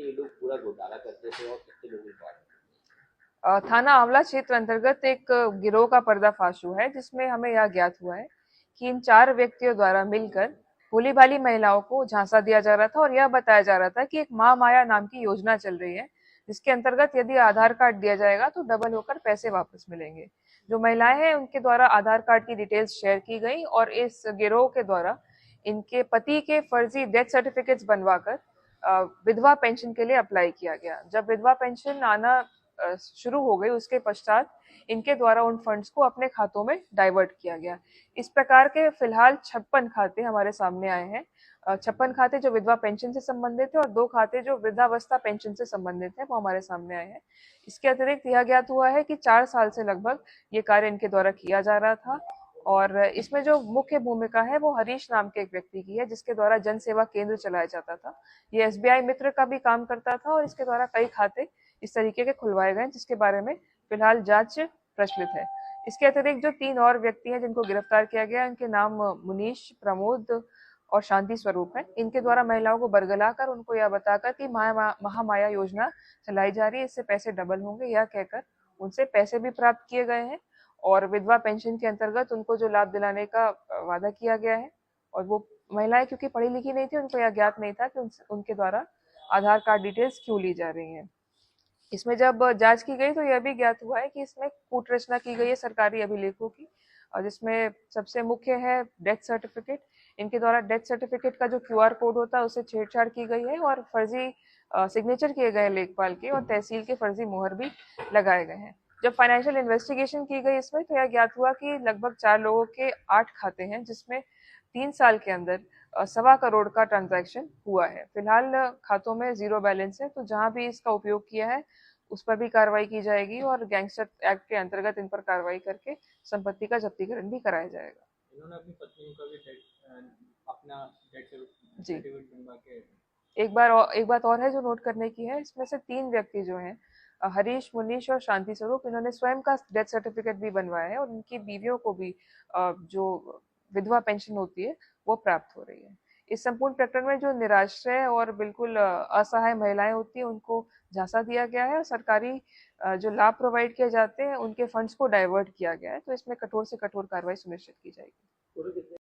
ये लोग पूरा घोटाला करते थे और कितने लोगों को थाना आंवला क्षेत्र अंतर्गत एक गिरोह का पर्दाफाश हुआ है, जिसमें हमें यह ज्ञात हुआ है कि इन 4 व्यक्तियों द्वारा मिलकर भोली भाली महिलाओं को झांसा दिया जा रहा था और यह बताया जा रहा था कि एक माँ माया नाम की योजना चल रही है, जिसके अंतर्गत यदि आधार कार्ड दिया जाएगा तो डबल होकर पैसे वापस मिलेंगे। जो महिलाएं हैं उनके द्वारा आधार कार्ड की डिटेल्स शेयर की गई और इस गिरोह के द्वारा इनके पति के फर्जी डेथ सर्टिफिकेट्स बनवाकर विधवा पेंशन के लिए अप्लाई किया गया। जब विधवा पेंशन आना शुरू हो गई, उसके पश्चात इनके द्वारा उन फंड्स को अपने खातों में डाइवर्ट किया गया। इस प्रकार के फिलहाल 56 खाते हमारे सामने आए हैं। 56 खाते जो विधवा पेंशन से संबंधित है और 2 खाते जो वृद्धावस्था पेंशन से संबंधित है, वो हमारे सामने आए हैं। इसके अतिरिक्त यह ज्ञात हुआ है कि 4 साल से लगभग ये कार्य इनके द्वारा किया जा रहा था और इसमें जो मुख्य भूमिका है वो हरीश नाम के एक व्यक्ति की है, जिसके द्वारा जन सेवा केंद्र चलाया जाता था। ये एसबीआई मित्र का भी काम करता था और इसके द्वारा कई खाते इस तरीके के खुलवाए गए, जिसके बारे में फिलहाल जांच प्रचलित है। इसके अतिरिक्त जो 3 और व्यक्ति हैं जिनको गिरफ्तार किया गया, इनके नाम मुनीश, प्रमोद और शांति स्वरूप है। इनके द्वारा महिलाओं को बरगलाकर उनको यह बताकर कि महामाया योजना चलाई जा रही है, इससे पैसे डबल होंगे, यह कहकर उनसे पैसे भी प्राप्त किए गए हैं और विधवा पेंशन के अंतर्गत उनको जो लाभ दिलाने का वादा किया गया है। और वो महिलाएं क्योंकि पढ़ी लिखी नहीं थी, उनको यह ज्ञात नहीं था कि उनके द्वारा आधार कार्ड डिटेल्स क्यों ली जा रही हैं। इसमें जब जांच की गई तो यह भी ज्ञात हुआ है कि इसमें कूट रचना की गई है सरकारी अभिलेखों की, और जिसमें सबसे मुख्य है डेथ सर्टिफिकेट। इनके द्वारा डेथ सर्टिफिकेट का जो क्यूआर कोड होता है उससे छेड़छाड़ की गई है और फर्जी सिग्नेचर किए गए लेखपाल के और तहसील के फर्जी मोहर भी लगाए गए हैं। जब फाइनेंशियल इन्वेस्टिगेशन की गई इसमें तो यह ज्ञात हुआ कि लगभग 4 लोगों के 8 खाते हैं, जिसमें 3 साल के अंदर 1.25 करोड़ का ट्रांजैक्शन हुआ है। फिलहाल खातों में जीरो बैलेंस है, तो जहां भी इसका उपयोग किया है उस पर भी कार्रवाई की जाएगी और गैंगस्टर एक्ट के अंतर्गत इन पर कार्रवाई करके संपत्ति का जब्तीकरण भी कराया जाएगा। इन्होंने अपनी पत्नी का भी अपना डेथ जी, सर्टिफिकेट बनवा के एक बात और है जो नोट करने की है, इसमें से 3 व्यक्ति जो हैं, हरीश, मुनीश और शांति स्वरूप, इन्होंने स्वयं का डेथ सर्टिफिकेट भी बनवाया है और उनकी बीवियों को भी जो विधवा पेंशन होती है वो प्राप्त हो रही है। इस संपूर्ण प्रकरण में जो निराश्रय और बिल्कुल असहाय महिलाएं होती हैं उनको झांसा दिया गया है और सरकारी जो लाभ प्रोवाइड किए जाते हैं उनके फंड्स को डाइवर्ट किया गया है, तो इसमें कठोर से कठोर कार्रवाई सुनिश्चित की जाएगी।